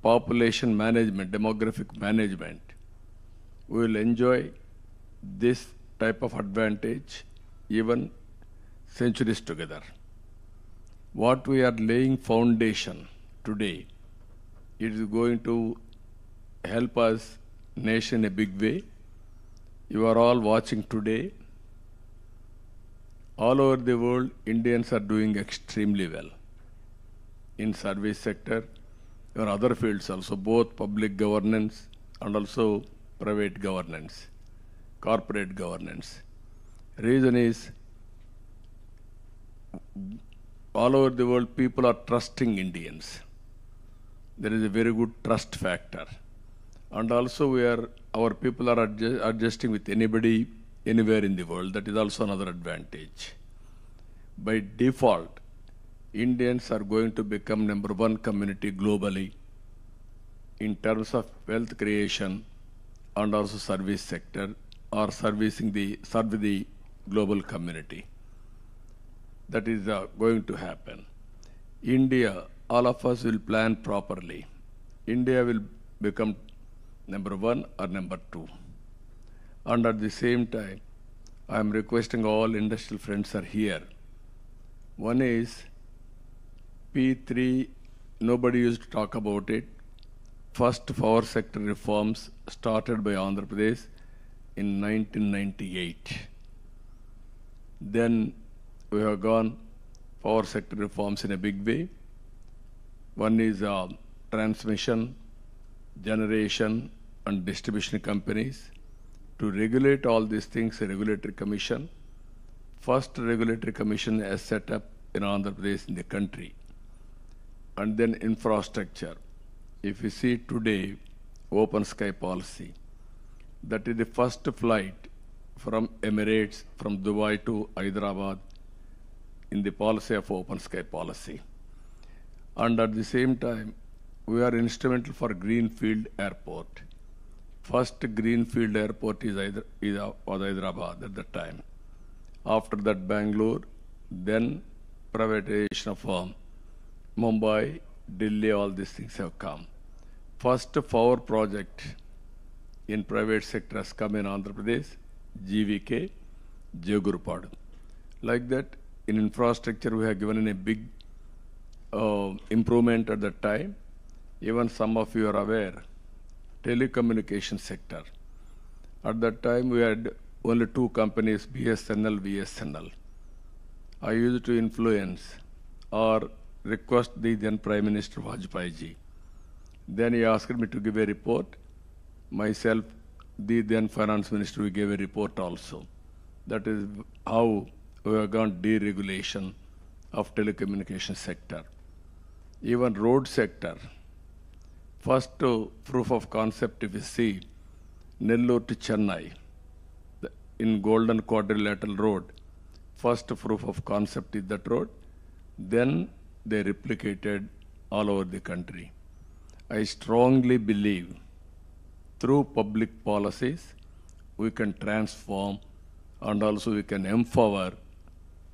population management, demographic management, we will enjoy this type of advantage even centuries together. What we are laying foundation today, it is going to help us nation in a big way. You are all watching today. All over the world, Indians are doing extremely well in service sector or other fields also, both public governance and also private governance, corporate governance. Reason is, all over the world, people are trusting Indians. There is a very good trust factor. And also our people are adjusting with anybody, anywhere in the world. That is also another advantage. By default, Indians are going to become number one community globally in terms of wealth creation and also service sector, or serve the global community. That is going to happen. India, all of us will plan properly. India will become number one or number two. And at the same time, I am requesting all industrial friends are here. One is P3, nobody used to talk about it. First power sector reforms started by Andhra Pradesh in 1998. Then we have gone power sector reforms in a big way. One is transmission, generation, and distribution companies. To regulate all these things, a regulatory commission. First regulatory commission is set up in Andhra Pradesh in the country. And then infrastructure. If you see today, open sky policy, that is the first flight from Emirates, from Dubai to Hyderabad in the policy of open sky policy. And at the same time, we are instrumental for Greenfield Airport. First Greenfield Airport was Hyderabad at that time. After that, Bangalore, then privatization of Mumbai, Delhi, all these things have come. First power project in private sector has come in Andhra Pradesh, GVK, Jagurupadu. Like that, in infrastructure, we have given a big improvement at that time. Even some of you are aware, telecommunication sector. At that time, we had only two companies, BSNL, VSNL. I used to influence or request the then Prime Minister Vajpayee ji. Then he asked me to give a report. Myself, the then Finance Minister, we gave a report also. That is how we have gone deregulation of telecommunication sector. Even road sector. First proof of concept, if you see, Nellore to Chennai, in Golden Quadrilateral Road, first proof of concept is that road. Then they replicated all over the country. I strongly believe through public policies, we can transform and also we can empower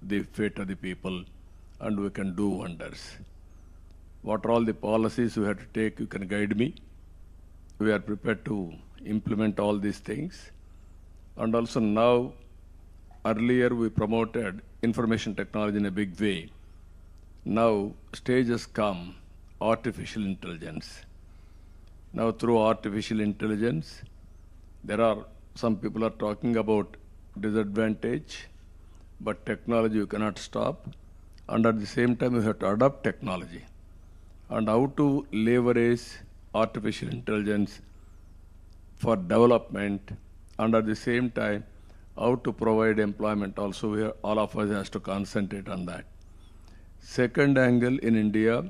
the fate of the people and we can do wonders. What are all the policies we have to take, you can guide me. We are prepared to implement all these things. And also now, earlier we promoted information technology in a big way. Now, stage has come, artificial intelligence. Now, through artificial intelligence, there are some people are talking about disadvantage, but technology you cannot stop. And at the same time, you have to adopt technology. And how to leverage artificial intelligence for development, and at the same time, how to provide employment also, all of us has to concentrate on that. Second angle in India,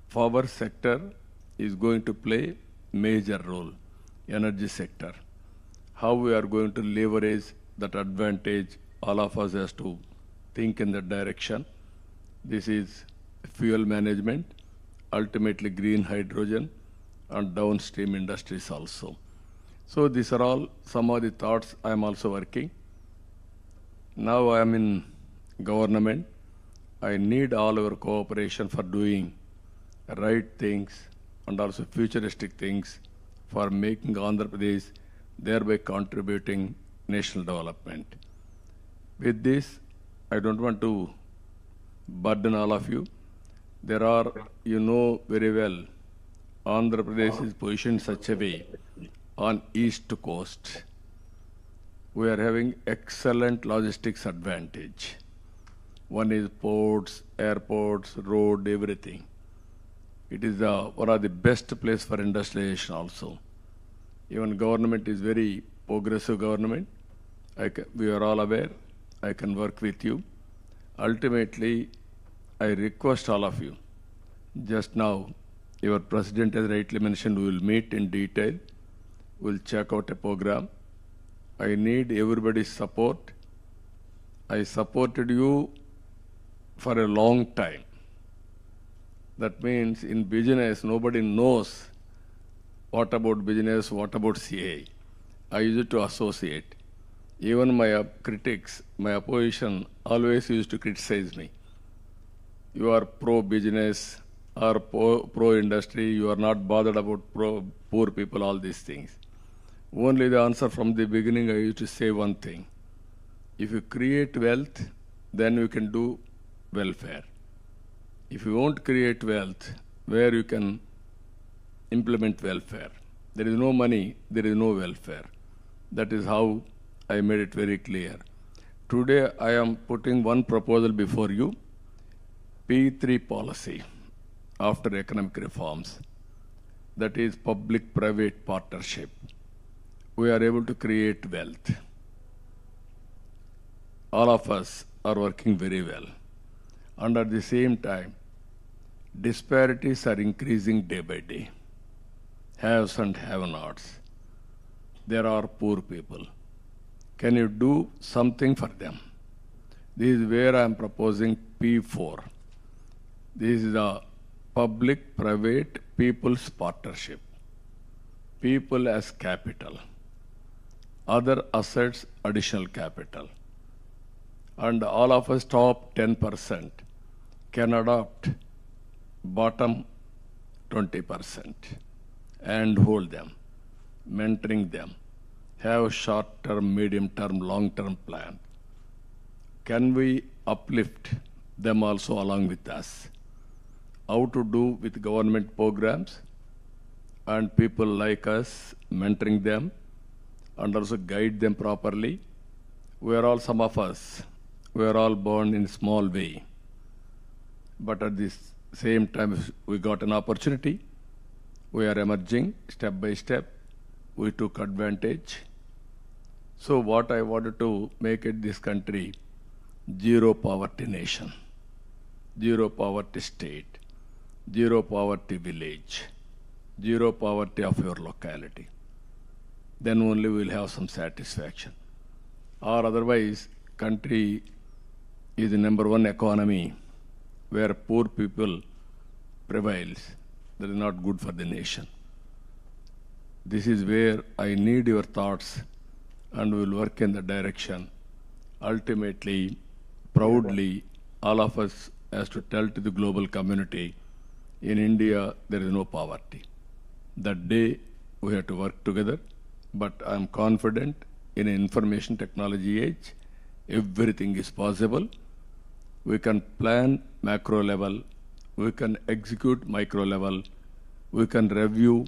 power sector is going to play major role, energy sector. How we are going to leverage that advantage, all of us has to think in that direction. This is fuel management, ultimately green hydrogen, and downstream industries also. So these are all some of the thoughts I am also working. Now I am in government. I need all our cooperation for doing right things and also futuristic things for making Andhra Pradesh, thereby contributing national development. With this, I don't want to burden all of you. There are, you know very well, Andhra Pradesh is positioned such a way on east coast. We are having excellent logistics advantage. One is ports, airports, road, everything. It is one of the best place for industrialization also. Even government is very progressive government. We are all aware. I can work with you. Ultimately, I request all of you. Just now, your president has rightly mentioned we will meet in detail. We'll check out a program. I need everybody's support. I supported you for a long time. That means in business, nobody knows what about business, what about CA. I used to associate. Even my critics, my opposition always used to criticize me. You are pro-business or pro-industry, you are not bothered about poor people, all these things. Only the answer from the beginning, I used to say one thing. If you create wealth, then you can do welfare. If you won't create wealth, where you can implement welfare? There is no money, there is no welfare. That is how I made it very clear. Today, I am putting one proposal before you, P3 policy after economic reforms. That is public-private partnership. We are able to create wealth. All of us are working very well. And at the same time, disparities are increasing day by day. Haves and have-nots. There are poor people. Can you do something for them? This is where I am proposing P4. This is the public-private people's partnership. People as capital. Other assets, additional capital. And all of us top 10% can adopt bottom 20% and hold them, mentoring them, have short-term, medium-term, long-term plan. Can we uplift them also along with us? How to do with government programs and people like us, mentoring them and also guide them properly. We are all, some of us, we are all born in small way. But at the same time, we got an opportunity. We are emerging step by step. We took advantage. So what I wanted to make it this country, zero poverty nation, zero poverty state, zero poverty village, zero poverty of your locality. Then only we will have some satisfaction. Or otherwise, country is the #1 economy where poor people prevails. That is not good for the nation. This is where I need your thoughts and we will work in the direction. Ultimately, proudly, all of us has to tell to the global community, in India, there is no poverty. That day, we have to work together, but I am confident in an information technology age, everything is possible. We can plan macro level, we can execute micro level, we can review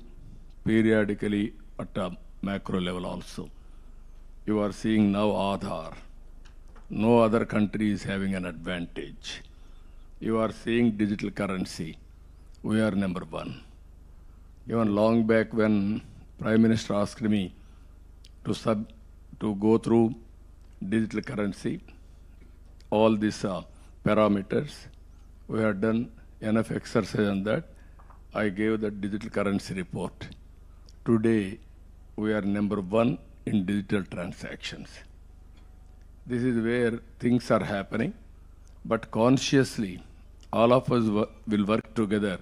periodically at a macro level also. You are seeing now Aadhaar. No other country is having an advantage. You are seeing digital currency. We are #1. Even long back when Prime Minister asked me to go through digital currency, all these parameters, we have done enough exercise on that. I gave the digital currency report. Today, we are #1 in digital transactions. This is where things are happening, but consciously, all of us will work together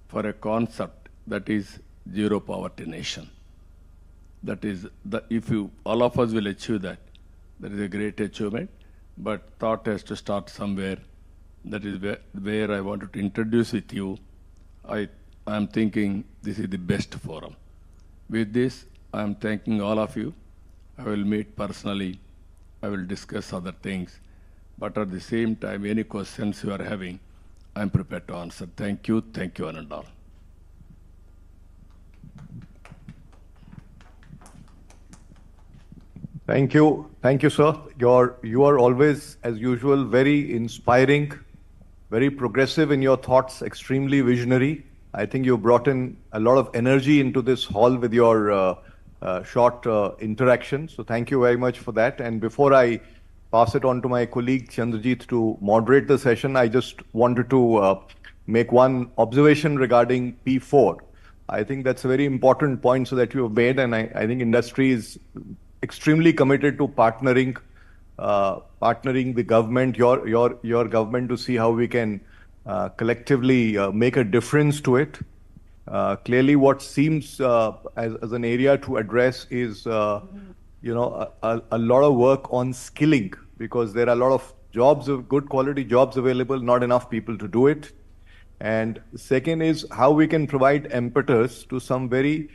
for a concept that is zero poverty nation. That is, if all of us will achieve that, that is a great achievement, but thought has to start somewhere. That is where I wanted to introduce with you. I I'm thinking this is the best forum. With this, I'm thanking all of you. I will meet personally. I will discuss other things. But at the same time, any questions you are having, I'm prepared to answer. Thank you, one and all. Thank you, sir. You are always, as usual, very inspiring, very progressive in your thoughts, extremely visionary. I think you brought in a lot of energy into this hall with your short interaction. So thank you very much for that. And before I pass it on to my colleague Chandrajit to moderate the session, I just wanted to make one observation regarding P4. I think that's a very important point so that you have made, and I think industry is extremely committed to partnering the government, your government, to see how we can collectively make a difference to it. Clearly, what seems as an area to address is a lot of work on skilling, because there are a lot of jobs, of good quality jobs available, not enough people to do it. And second is how we can provide impetus to some very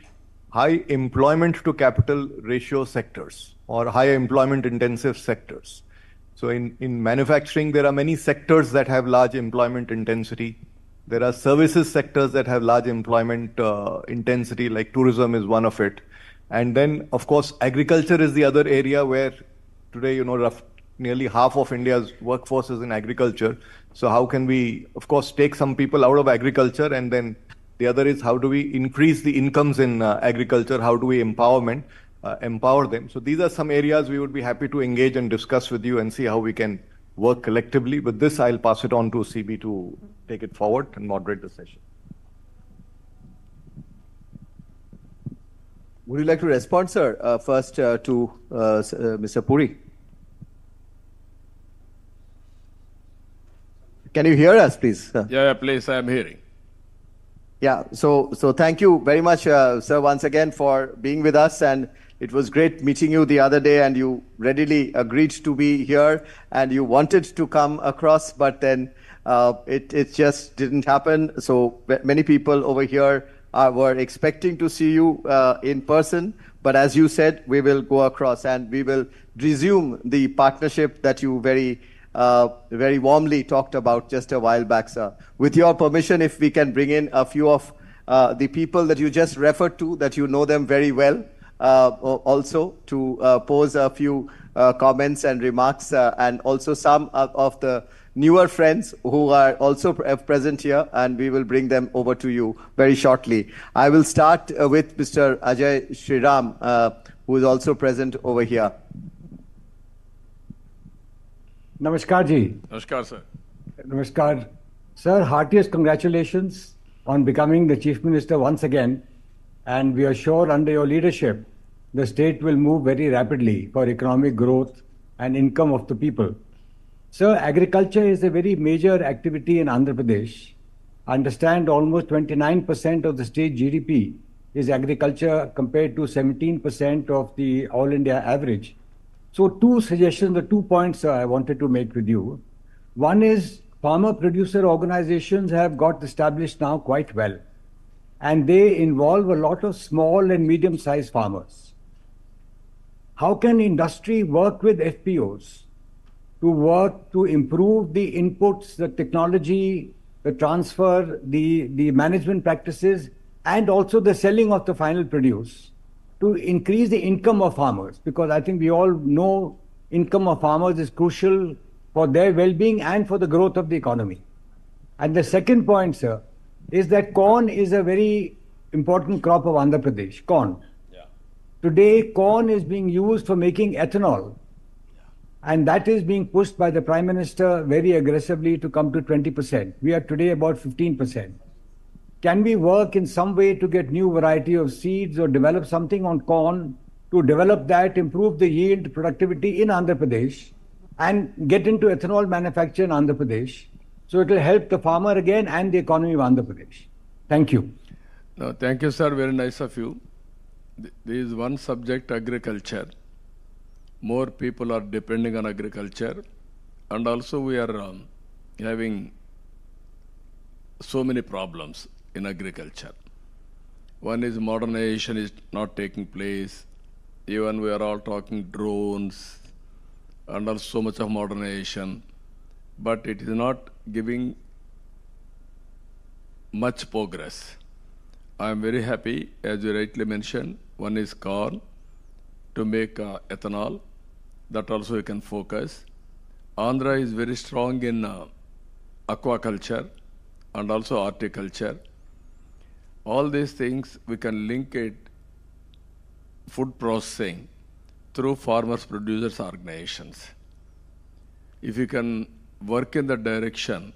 high employment to capital ratio sectors or high employment intensive sectors. So in manufacturing, there are many sectors that have large employment intensity. There are services sectors that have large employment intensity, like tourism is one of it. And then, of course, agriculture is the other area where today, nearly half of India's workforce is in agriculture. So how can we, of course, take some people out of agriculture, and then the other is how do we increase the incomes in agriculture? How do we empower them? So these are some areas we would be happy to engage and discuss with you and see how we can work collectively. With this, I'll pass it on to CB to take it forward and moderate the session. Would you like to respond, sir, first to Mr. Puri? Can you hear us, please? Yeah, please, I am hearing. Yeah, so thank you very much, sir, once again for being with us. And it was great meeting you the other day, and you readily agreed to be here, and you wanted to come across, but then it just didn't happen. So many people over here were expecting to see you in person, but as you said, we will go across and we will resume the partnership that you very warmly talked about just a while back, sir. With your permission, if we can bring in a few of the people that you just referred to, that you know them very well, also to pose a few comments and remarks, and also some of the newer friends who are also present here, and we will bring them over to you very shortly. I will start with Mr. Ajay Shriram, who is also present over here. Namaskar ji. Namaskar, sir. Namaskar. Sir, heartiest congratulations on becoming the Chief Minister once again. And we are sure under your leadership, the state will move very rapidly for economic growth and income of the people. Sir, agriculture is a very major activity in Andhra Pradesh. I understand almost 29% of the state GDP is agriculture compared to 17% of the all India average. So two suggestions, the 2 points I wanted to make with you. One is farmer producer organizations have got established now quite well, and they involve a lot of small and medium-sized farmers. How can industry work with FPOs to improve the inputs, the technology, the transfer, the management practices, and also the selling of the final produce, to increase the income of farmers? Because I think we all know income of farmers is crucial for their well-being and for the growth of the economy. And the second point, sir, is that corn is a very important crop of Andhra Pradesh, corn. Yeah. Today, corn is being used for making ethanol. Yeah. And that is being pushed by the Prime Minister very aggressively to come to 20%. We are today about 15%. Can we work in some way to get new variety of seeds or develop something on corn to develop that, improve the yield, productivity in Andhra Pradesh, and get into ethanol manufacture in Andhra Pradesh? So it will help the farmer again and the economy of Andhra Pradesh. Thank you. No, thank you, sir. Very nice of you. There is one subject, agriculture. More people are depending on agriculture, and also we are having so many problems. in agriculture. One is modernization is not taking place. Even we are all talking drones and also so much of modernization, but it is not giving much progress. I am very happy, as you rightly mentioned, one is corn to make ethanol. That also we can focus. Andhra is very strong in aquaculture and also horticulture. All these things we can link it food processing through farmers producers organizations. If you can work in that direction,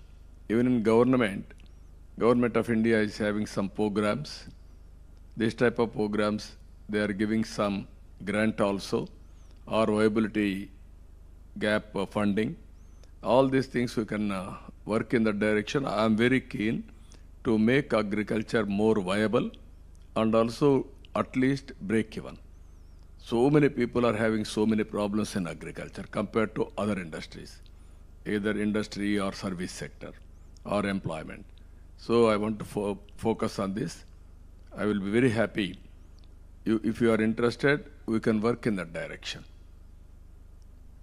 even in government of India is having some programs. This type of programs, they are giving some grant also, or viability gap funding. All these things we can work in that direction. I am very keen to make agriculture more viable and also at least break even. So many people are having so many problems in agriculture compared to other industries, either industry or service sector or employment. So I want to focus on this. I will be very happy. If you are interested, we can work in that direction.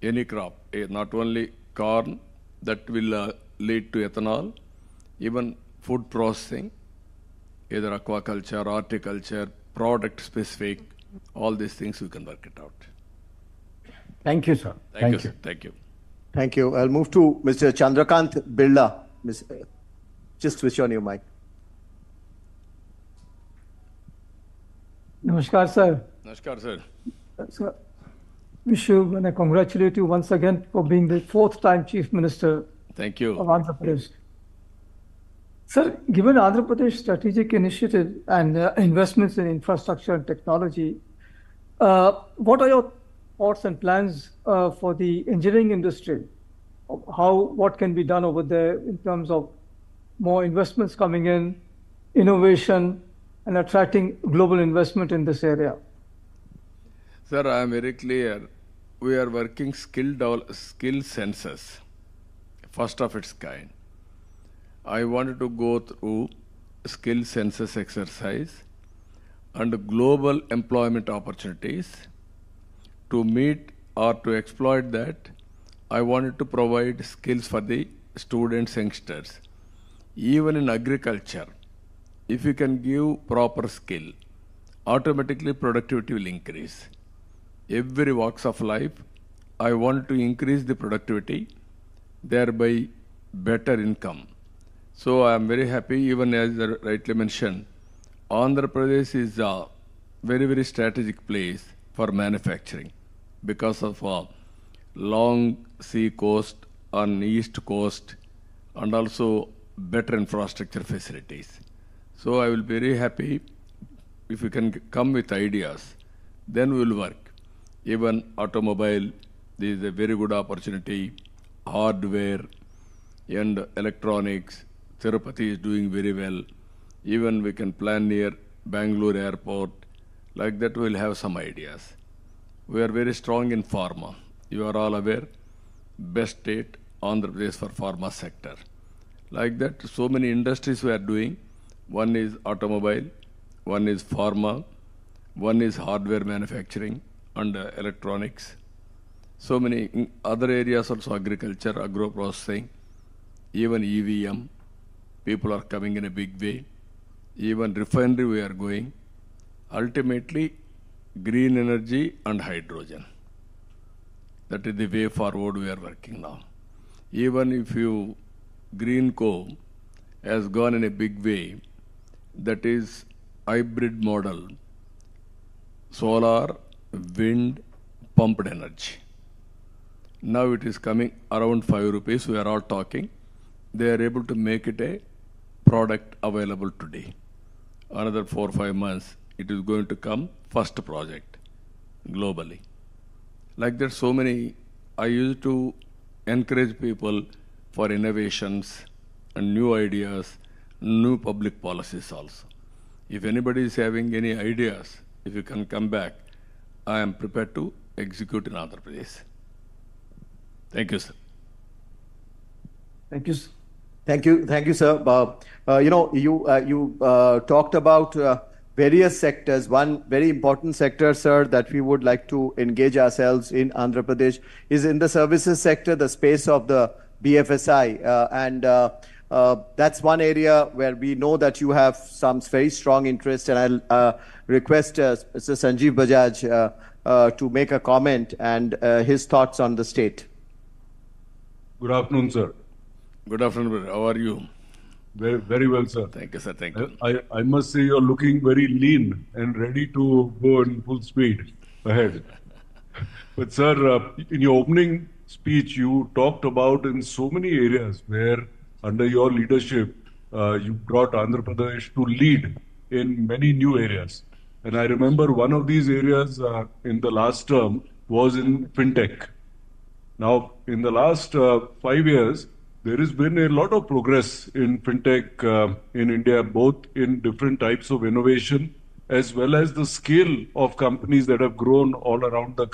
Any crop, not only corn, that will lead to ethanol, even food processing, either aquaculture, horticulture, product specific, all these things we can work it out. Thank you, sir. Thank you, sir. Thank you. Thank you. I'll move to Mr. Chandrakant Birla. Just switch on your mic. Namaskar, sir. Namaskar, sir. Sir, wish you and I congratulate you once again for being the fourth time Chief Minister Thank you. of Andhra Pradesh. Sir, given Andhra Pradesh strategic initiative and investments in infrastructure and technology, what are your thoughts and plans for the engineering industry? What can be done over there in terms of more investments coming in, innovation, and attracting global investment in this area? Sir, I am very clear. We are working skill census, first of its kind. I wanted to go through skill census exercise and global employment opportunities. To meet or to exploit that, I wanted to provide skills for the students, youngsters. Even in agriculture, if you can give proper skill, automatically productivity will increase. Every walks of life, I want to increase the productivity, thereby better income. So I am very happy, even as rightly mentioned, Andhra Pradesh is a very, very strategic place for manufacturing because of long sea coast on east coast and also better infrastructure facilities. So I will be very happy if you can come with ideas, then we will work. Even automobile, this is a very good opportunity, hardware and electronics. Tirupati is doing very well. Even we can plan near Bangalore airport. Like that we'll have some ideas. We are very strong in pharma. You are all aware, best state, Andhra Pradesh for pharma sector. Like that, so many industries we are doing. One is automobile, one is pharma, one is hardware manufacturing and electronics. So many other areas also, agriculture, agro processing, even EVM. People are coming in a big way. Even refinery we are going. Ultimately, green energy and hydrogen. That is the way forward we are working now. Even if you Greenco has gone in a big way, that is hybrid model, solar, wind, pumped energy. Now it is coming around 5 rupees, we are all talking. They are able to make it a product available today. Another 4 or 5 months, it is going to come first project globally. Like that, so many, I used to encourage people for innovations and new ideas, new public policies also. If anybody is having any ideas, if you can come back, I am prepared to execute in Andhra Pradesh. Thank you, sir. Thank you, sir. Thank you, sir. You talked about various sectors. One very important sector, sir, that we would like to engage ourselves in Andhra Pradesh is in the services sector, the space of the BFSI, and that's one area where we know that you have some very strong interest. And I'll request Mr. Sanjeev Bajaj to make a comment and his thoughts on the state. Good afternoon, sir. Good afternoon, brother. How are you? Very, very well, sir. Thank you, sir. Thank you. I must say you're looking very lean and ready to go in full speed ahead. But, sir, in your opening speech, you talked about in so many areas where, under your leadership, you brought Andhra Pradesh to lead in many new areas. And I remember one of these areas in the last term was in fintech. Now, in the last 5 years, there has been a lot of progress in fintech in India, both in different types of innovation as well as the scale of companies that have grown all around the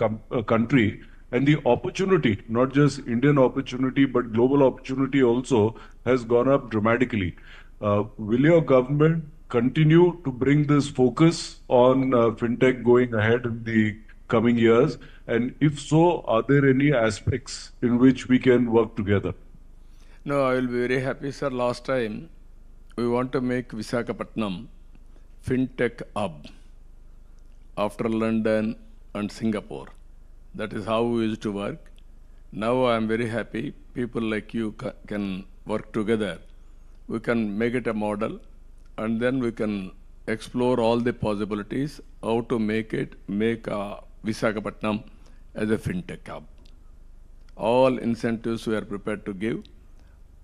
country. And the opportunity, not just Indian opportunity, but global opportunity also has gone up dramatically. Will your government continue to bring this focus on fintech going ahead in the coming years? And if so, are there any aspects in which we can work together? No, I will be very happy, sir. Last time, we want to make Visakhapatnam fintech hub after London and Singapore. That is how we used to work. Now I am very happy. People like you can work together. We can make it a model, and then we can explore all the possibilities, how to make Visakhapatnam as a fintech hub. All incentives we are prepared to give.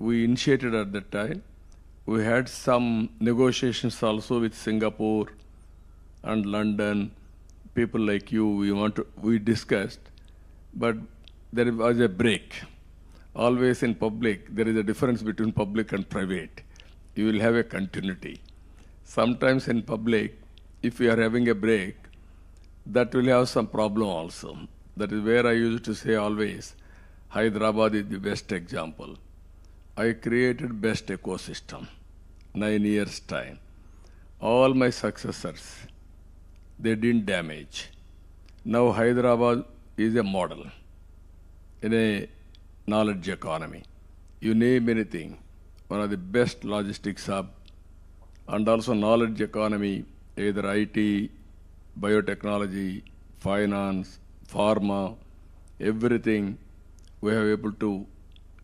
We initiated at that time. We had some negotiations also with Singapore and London. People like you, we discussed, but there was a break. Always in public, there is a difference between public and private. You will have a continuity. Sometimes in public, if you are having a break, that will have some problem also. That is where I used to say always, Hyderabad is the best example. I created best ecosystem, 9 years time. All my successors, they didn't damage. Now Hyderabad is a model in a knowledge economy. You name anything, one of the best logistics hub, and also knowledge economy, either IT, biotechnology, finance, pharma, everything we have able to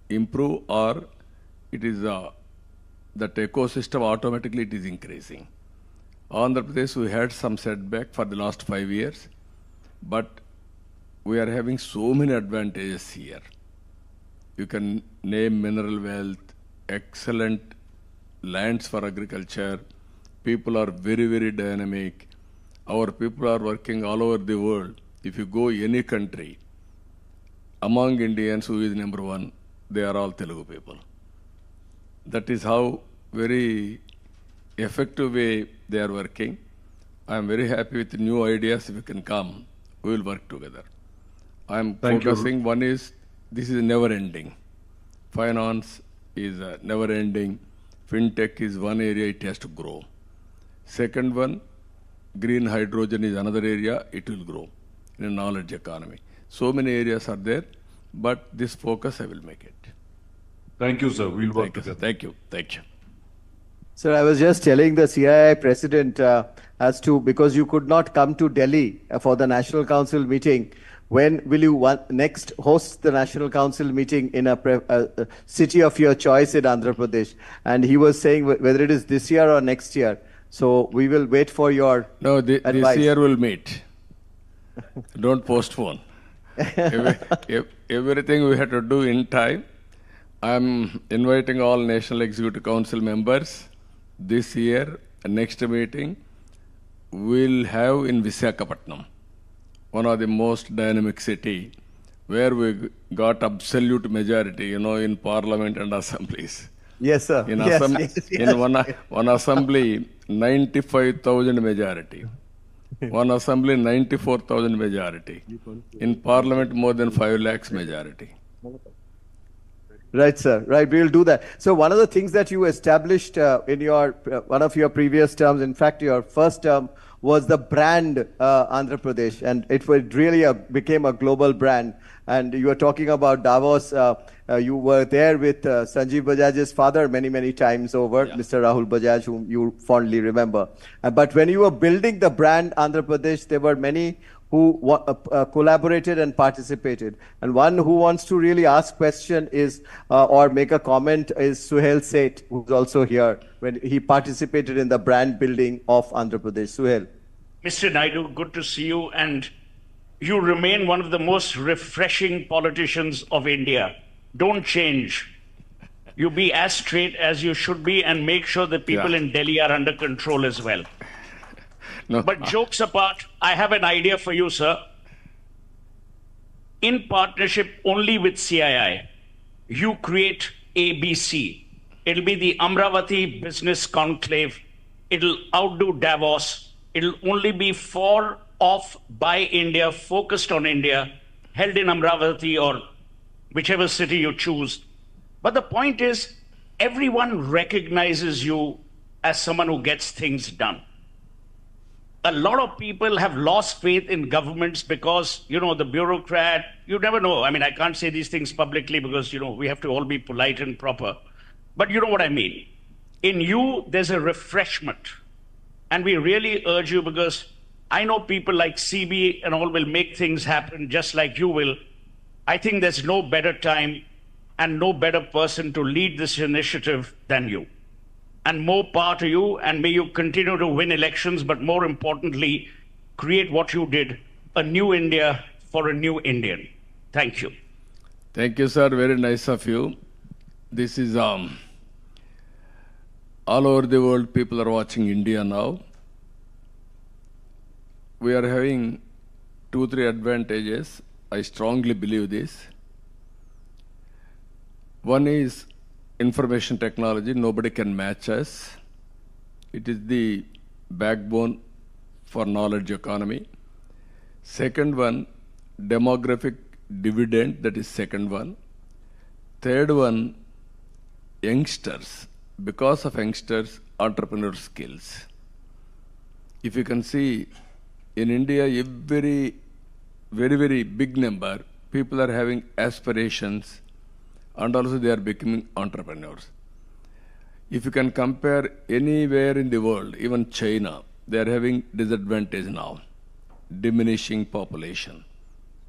improve, or it is that ecosystem automatically it is increasing. Andhra Pradesh, we had some setback for the last 5 years, but we are having so many advantages here. You can name mineral wealth, excellent lands for agriculture. People are very, very dynamic. Our people are working all over the world. If you go any country, among Indians, who is number one, they are all Telugu people. That is how very effective way they are working. I am very happy with new ideas. If you can come, we will work together. I am focusing, one is, this is never ending. Finance is never ending. Fintech is one area, it has to grow. Second one, green hydrogen is another area, it will grow in a knowledge economy. So many areas are there, but this focus I will make it. Thank you, sir. We'll work together. Thank you. Thank you. Sir, I was just telling the CII president as to, because you could not come to Delhi for the National Council meeting, when will you next host the National Council meeting in a city of your choice in Andhra Pradesh? And he was saying whether it is this year or next year. So we will wait for your advice. This year we'll meet. Don't postpone. Everything we have to do in time. I'm inviting all National Executive Council members this year. Next meeting we'll have in Visakhapatnam, one of the most dynamic city, where we got absolute majority, in parliament and assemblies. Yes, sir. In one assembly, 95,000 majority. One assembly, 94,000 majority. In parliament, more than 5 lakhs majority. Right, sir. Right, we'll do that. So one of the things that you established in your one of your previous terms, in fact, your first term, was the brand Andhra Pradesh, and it really became a global brand. And you were talking about Davos. You were there with Sanjeev Bajaj's father many times over, Yeah. Mr. Rahul Bajaj, whom you fondly remember. But when you were building the brand Andhra Pradesh, there were many who collaborated and participated. And one who wants to really ask question is, or make a comment is Suhail Seth, who's also here, when he participated in the brand building of Andhra Pradesh. Suhail. Mr. Naidu, good to see you. And you remain one of the most refreshing politicians of India. Don't change. You be as straight as you should be and make sure the people in Delhi are under control as well. No. But jokes apart, I have an idea for you, sir. In partnership only with CII, you create ABC. It'll be the Amravati Business Conclave. It'll outdo Davos. It'll only be for, of, by India, focused on India, held in Amravati or whichever city you choose. But the point is, everyone recognizes you as someone who gets things done. A lot of people have lost faith in governments because, the bureaucrat, you never know. I mean, I can't say these things publicly because, we have to all be polite and proper. But you know what I mean. In you, there's a refreshment. And we really urge you, because I know people like CB and all will make things happen just like you will. I think there's no better time and no better person to lead this initiative than you. And more power to you, and may you continue to win elections, but more importantly, create what you did, a new India for a new Indian. Thank you. Thank you, sir. Very nice of you. This is all over the world, people are watching India now. We are having 2-3 advantages. I strongly believe this. One is information technology. Nobody can match us. It is the backbone for knowledge economy. Second one, demographic dividend, that is second one. Third one, youngsters. Because of youngsters, entrepreneur skills. If you can see, in India, every very big number, people are having aspirations, and also they are becoming entrepreneurs. If you can compare anywhere in the world, even China, they are having disadvantage now, diminishing population.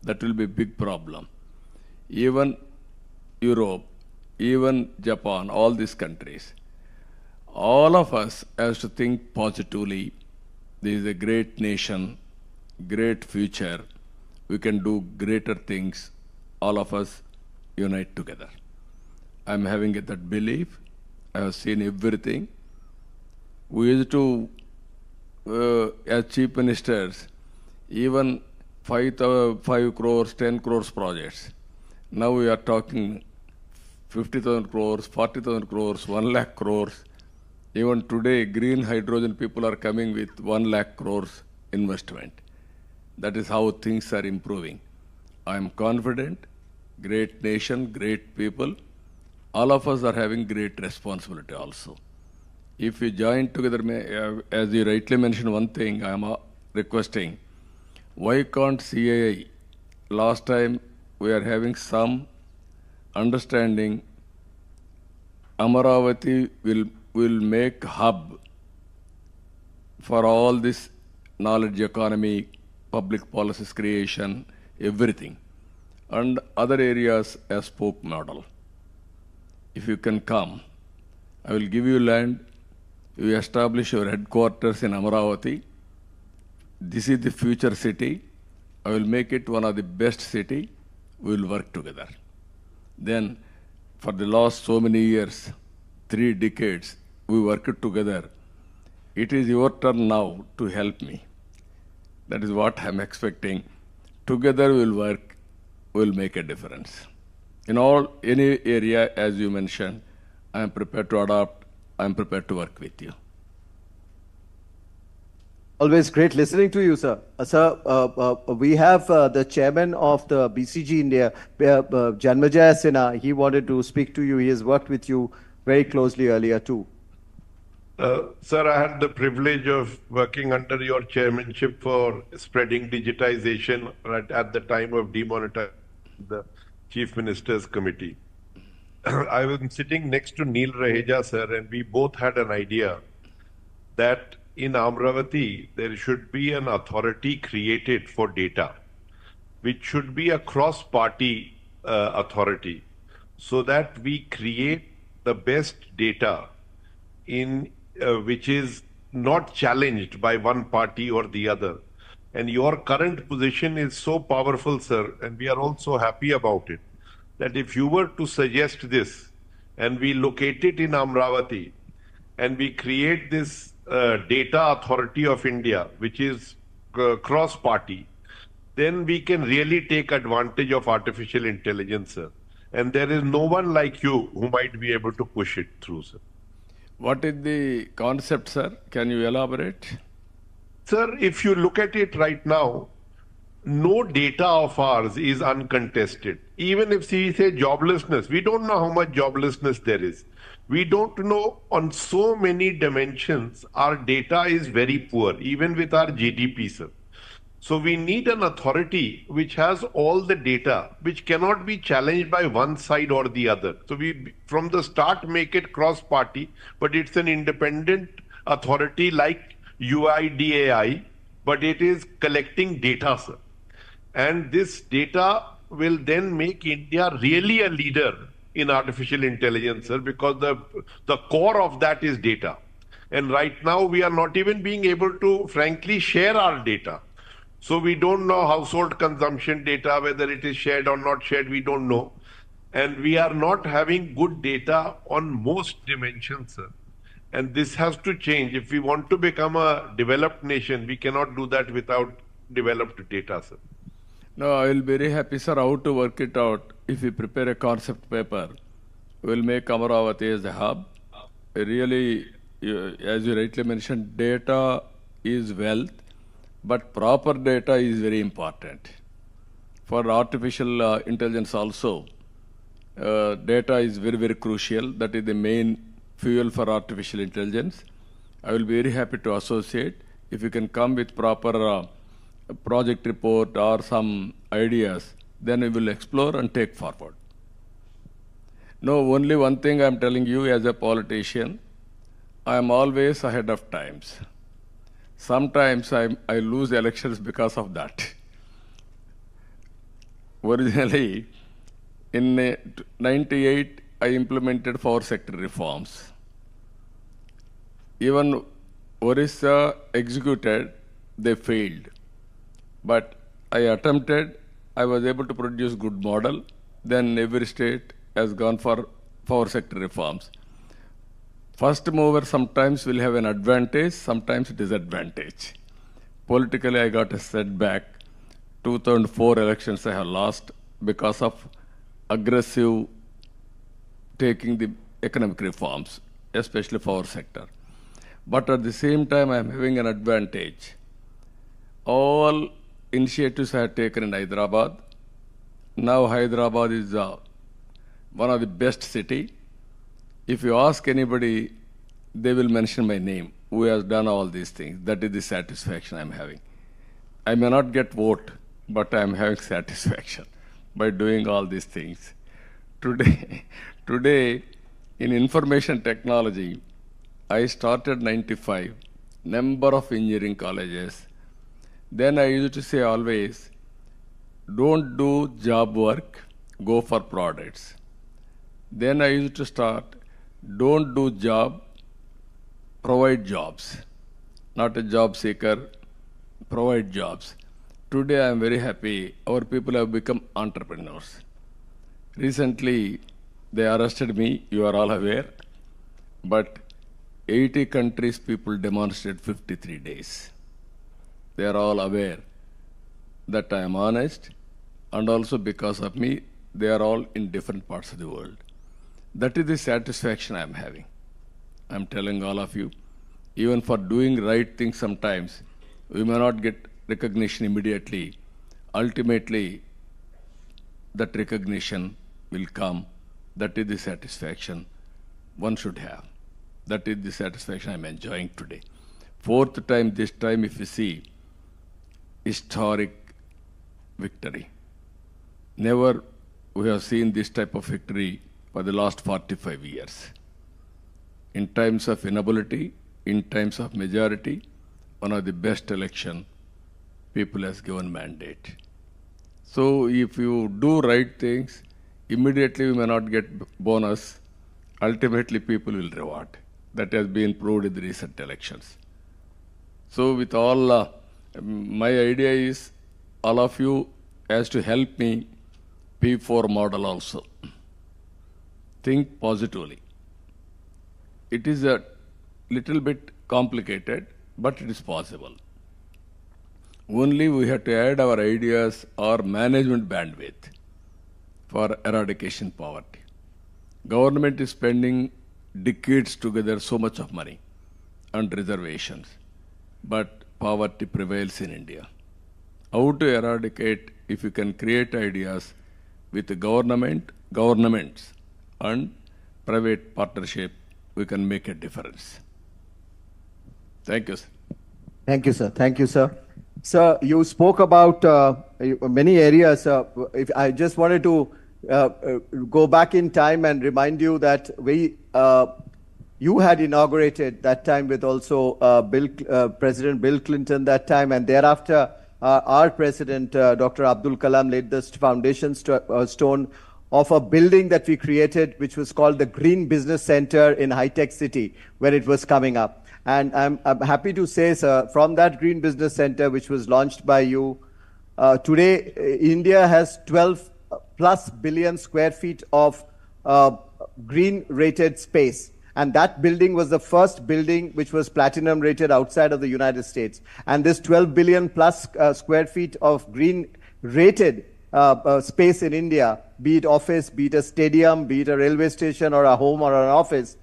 That will be a big problem. Even Europe, even Japan, all these countries, all of us have to think positively. This is a great nation, great future. We can do greater things. All of us unite together. I'm having that belief. I have seen everything. We used to, as chief ministers, even 5 crores, 10 crores projects. Now we are talking 50,000 crores, 40,000 crores, 1 lakh crores. Even today, green hydrogen people are coming with 1 lakh crores investment. That is how things are improving. I am confident, great nation, great people. All of us are having great responsibility also. If we join together, as you rightly mentioned one thing, I am requesting, why can't CII, last time we are having some understanding, Amaravati will make hub for all this knowledge economy, public policies creation, everything, and other areas as spoke model. If you can come, I will give you land, you establish your headquarters in Amaravati. This is the future city. I will make it one of the best city. We will work together. Then, for the last so many years, 3 decades, we worked together. It is your turn now to help me. That is what I'm expecting. Together we'll work, we'll make a difference. In any area, as you mentioned, I am prepared to adopt, I am prepared to work with you. Always great listening to you, sir. We have the chairman of the BCG India, Janmejaya Sinha. He wanted to speak to you. He has worked with you very closely earlier too. Sir, I had the privilege of working under your chairmanship for spreading digitization at the time of demonetization of the Chief Minister's Committee. I was sitting next to Neil Raheja, sir, and we both had an idea that in Amravati, there should be an authority created for data, which should be a cross-party authority, so that we create the best data in which is not challenged by one party or the other. And your current position is so powerful, sir, and we are also happy about it, that if you were to suggest this and we locate it in Amravati and we create this data authority of India, which is cross-party, then we can really take advantage of artificial intelligence, sir. And there is no one like you who might be able to push it through, sir. What is the concept, sir? Can you elaborate? Sir, if you look at it right now, no data of ours is uncontested. Even if we say joblessness, we don't know how much joblessness there is. We don't know on so many dimensions, our data is very poor, even with our GDP, sir. So we need an authority which has all the data, which cannot be challenged by one side or the other. So we, from the start, make it cross-party, but it's an independent authority like UIDAI, but it is collecting data, sir. And this data will then make India really a leader in artificial intelligence, sir, because the core of that is data. And right now, we are not even being able to, frankly, share our data. So we don't know household consumption data, whether it is shared or not shared, we don't know. And we are not having good data on most dimensions, sir. And this has to change. If we want to become a developed nation, we cannot do that without developed data, sir. No, I will be very happy, sir, how to work it out. If we prepare a concept paper, we will make Amaravati as a hub. Really, as you rightly mentioned, data is wealth. But proper data is very important. For artificial intelligence also, data is very, very crucial. That is the main fuel for artificial intelligence. I will be very happy to associate. If you can come with proper project report or some ideas, then we will explore and take forward. No, only one thing I am telling you as a politician, I am always ahead of times. Sometimes I lose elections because of that. Originally, in '98, I implemented 4 sector reforms. Even Orissa executed, they failed. But I attempted, I was able to produce good model. Then every state has gone for 4 sector reforms. First mover sometimes will have an advantage, sometimes disadvantage. Politically, I got a setback. 2004 elections I have lost because of aggressive taking the economic reforms, especially for our sector. But at the same time, I am having an advantage. All initiatives I have taken in Hyderabad. Now Hyderabad is one of the best city. If you ask anybody, they will mention my name, who has done all these things. That is the satisfaction I'm having. I may not get vote, but I'm having satisfaction by doing all these things. Today, in information technology, I started '95, number of engineering colleges. Then I used to say always, don't do job work, go for products. Then I used to start, don't do job, provide jobs. Not a job seeker, provide jobs. Today I am very happy, our people have become entrepreneurs. Recently, they arrested me, you are all aware, but 80 countries people demonstrated 53 days. They are all aware that I am honest, and also because of me, they are all in different parts of the world. That is the satisfaction I am having. I am telling all of you, even for doing right things sometimes, We may not get recognition immediately. Ultimately, that recognition will come. That is the satisfaction one should have. That is the satisfaction I'm enjoying today. Fourth time, this time, if you see, historic victory. Never we have seen this type of victory for the last 45 years. In times of inability, in times of majority, one of the best election, people has given mandate. So if you do right things, immediately you may not get bonus. Ultimately, people will reward. That has been proved in the recent elections. So with all, my idea is all of you has to help me P4 model also. Think positively. It is a little bit complicated, but it is possible. Only we have to add our ideas or management bandwidth for eradication poverty. Government is spending decades together so much of money and reservations, but poverty prevails in India. How to eradicate if you can create ideas with the governments and private partnership, we can make a difference. Thank you, sir. Thank you, sir. Thank you, sir. Sir, you spoke about many areas. If I just wanted to go back in time and remind you that you had inaugurated that time with also President Bill Clinton that time, and thereafter our President Dr. Abdul Kalam laid the foundation stone of a building that we created, which was called the Green Business Center in High Tech City, where it was coming up. And I'm happy to say, sir, from that Green Business Center, which was launched by you, today India has 12 plus billion square feet of green rated space. And that building was the first building which was platinum rated outside of the United States. And this 12 billion plus square feet of green rated space in India, be it office, be it a stadium, be it a railway station or a home or an office,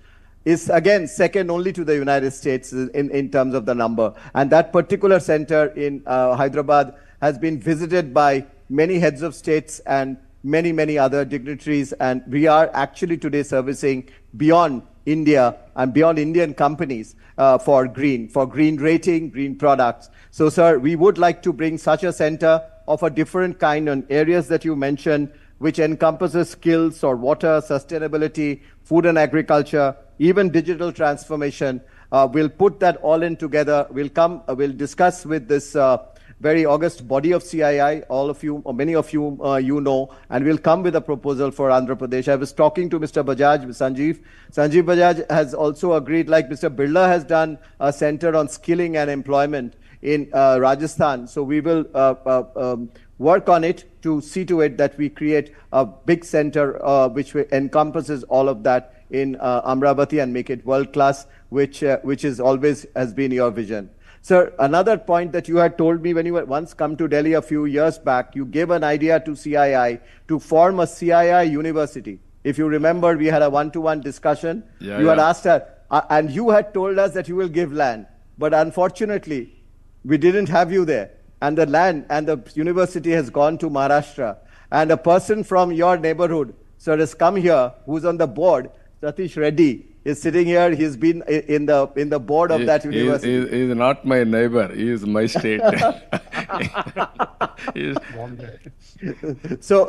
is again second only to the United States in terms of the number. And that particular center in Hyderabad has been visited by many heads of states and many other dignitaries. And we are actually today servicing beyond India and beyond Indian companies for green rating, green products. So, sir, we would like to bring such a center of a different kind on areas that you mentioned, which encompasses skills or water, sustainability, food and agriculture, even digital transformation. We'll put that all in together. We'll discuss with this very august body of CII, all of you, or many of you, you know, and we'll come with a proposal for Andhra Pradesh. I was talking to Mr. Bajaj, Sanjeev. Sanjeev Bajaj has also agreed, like Mr. Birla has done a center on skilling and employment in Rajasthan. So we will work on it to see to it that we create a big center which encompasses all of that in Amravati and make it world class, which is always has been your vision. Sir, another point that you had told me when you had once come to Delhi a few years back, you gave an idea to CII to form a CII university. If you remember, we had a one-to-one discussion. You had asked her, and you had told us that you will give land. But unfortunately, we didn't have you there. And the land and the university has gone to Maharashtra. And a person from your neighborhood, sir, has come here, who's on the board, Satish Reddy, is sitting here. He's been in the board of that university. He is not my neighbor. He is my state. So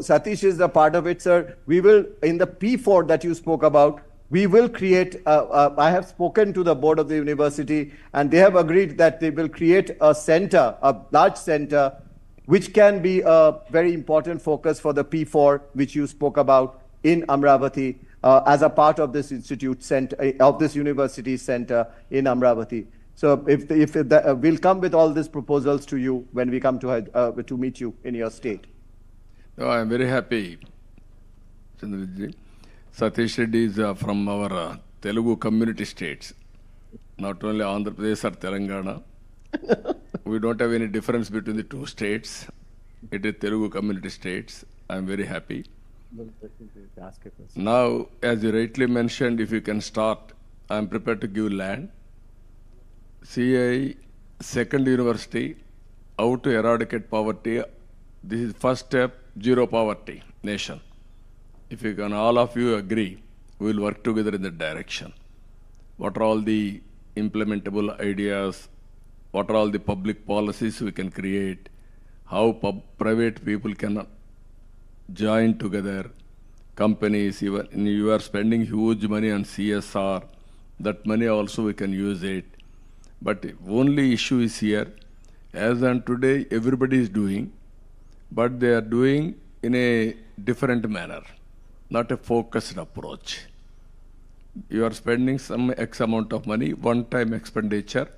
Satish is a part of it, sir. We will, in the P4 that you spoke about, we will create, I have spoken to the board of the university, and they have agreed that they will create a center, a large center, which can be a very important focus for the P4, which you spoke about in Amravati, as a part of this institute center, of this university center in Amravati. So we'll come with all these proposals to you when we come to meet you in your state. No, I'm very happy, Chandraji. Satish Reddy is from our Telugu community states, not only Andhra Pradesh or Telangana. We don't have any difference between the two states. It is Telugu community states. I'm very happy. Now, as you rightly mentioned, if you can start, I'm prepared to give land. CII second university, how to eradicate poverty. This is first step, zero poverty nation. If you can, all of you agree, we will work together in that direction. What are all the implementable ideas? What are all the public policies we can create? How private people can join together? Companies, even you are spending huge money on CSR, that money also we can use it. But the only issue is here, as on today, everybody is doing, but they are doing in a different manner, not a focused approach. You are spending some X amount of money, one-time expenditure,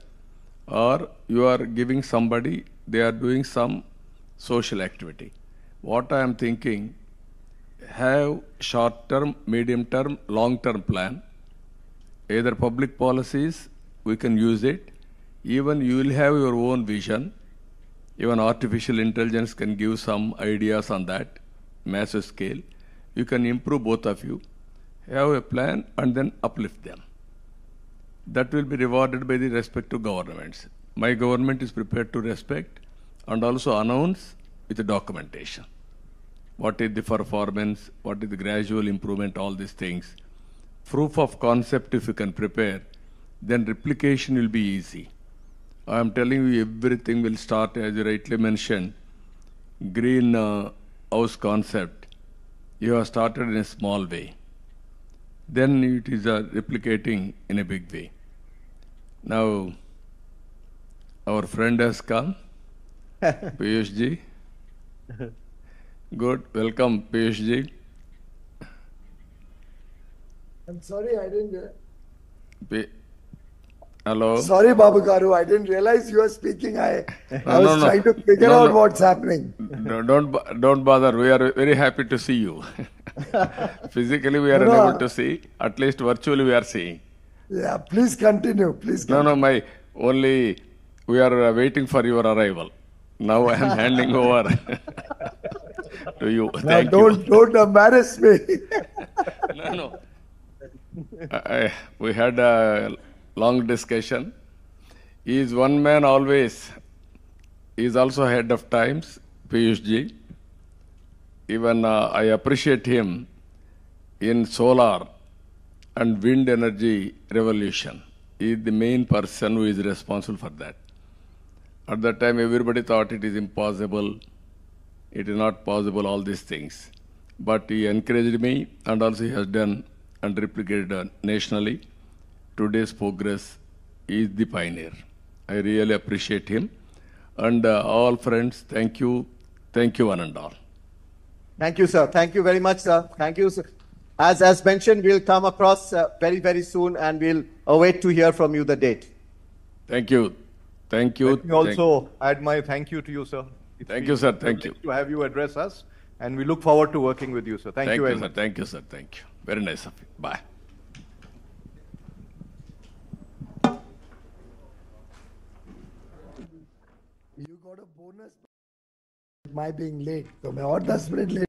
or you are giving somebody, they are doing some social activity. What I am thinking, have short-term, medium-term, long-term plan. Either public policies, we can use it. Even you will have your own vision. Even artificial intelligence can give some ideas on that, massive scale. You can improve both of you. Have a plan and then uplift them. That will be rewarded by the respective governments. My government is prepared to respect and also announce with the documentation. What is the performance, what is the gradual improvement, all these things. Proof of concept if you can prepare, then replication will be easy. I am telling you everything will start, as you rightly mentioned, green house concept. You have started in a small way. Then it is replicating in a big way. Now, our friend has come, Piyush ji. Good, welcome Piyush ji. I'm sorry, I didn't. Hello. Sorry, Babu Garu, I didn't realize you were speaking. I was no. trying to figure out what's happening. Don't bother. We are very happy to see you. Physically, we are unable to see. At least virtually, we are seeing. Yeah, please continue. Please continue. No. We are waiting for your arrival. Now I am handing over to you. Thank you. Don't embarrass me. No. We had a long discussion. He is one man always. He is also ahead of times, Piyush ji. Even I appreciate him in solar and wind energy revolution. He is the main person who is responsible for that. At that time, everybody thought it is impossible. It is not possible, all these things. But he encouraged me, and also he has done and replicated nationally. Today's progress is the pioneer. I really appreciate him. And all friends, thank you. Thank you, one and all. Thank you, sir. Thank you very much, sir. Thank you, sir. As mentioned, we'll come across very, very soon, and we'll await to hear from you the date. Thank you. Thank you. Let me also add my thank you to you, sir. Thank you, sir. Thank you. To have you address us, and we look forward to working with you, sir. Thank you very much. Thank you, sir. Thank you. Very nice of you. Bye. You got a bonus. My being late, so मैं और 10 minute late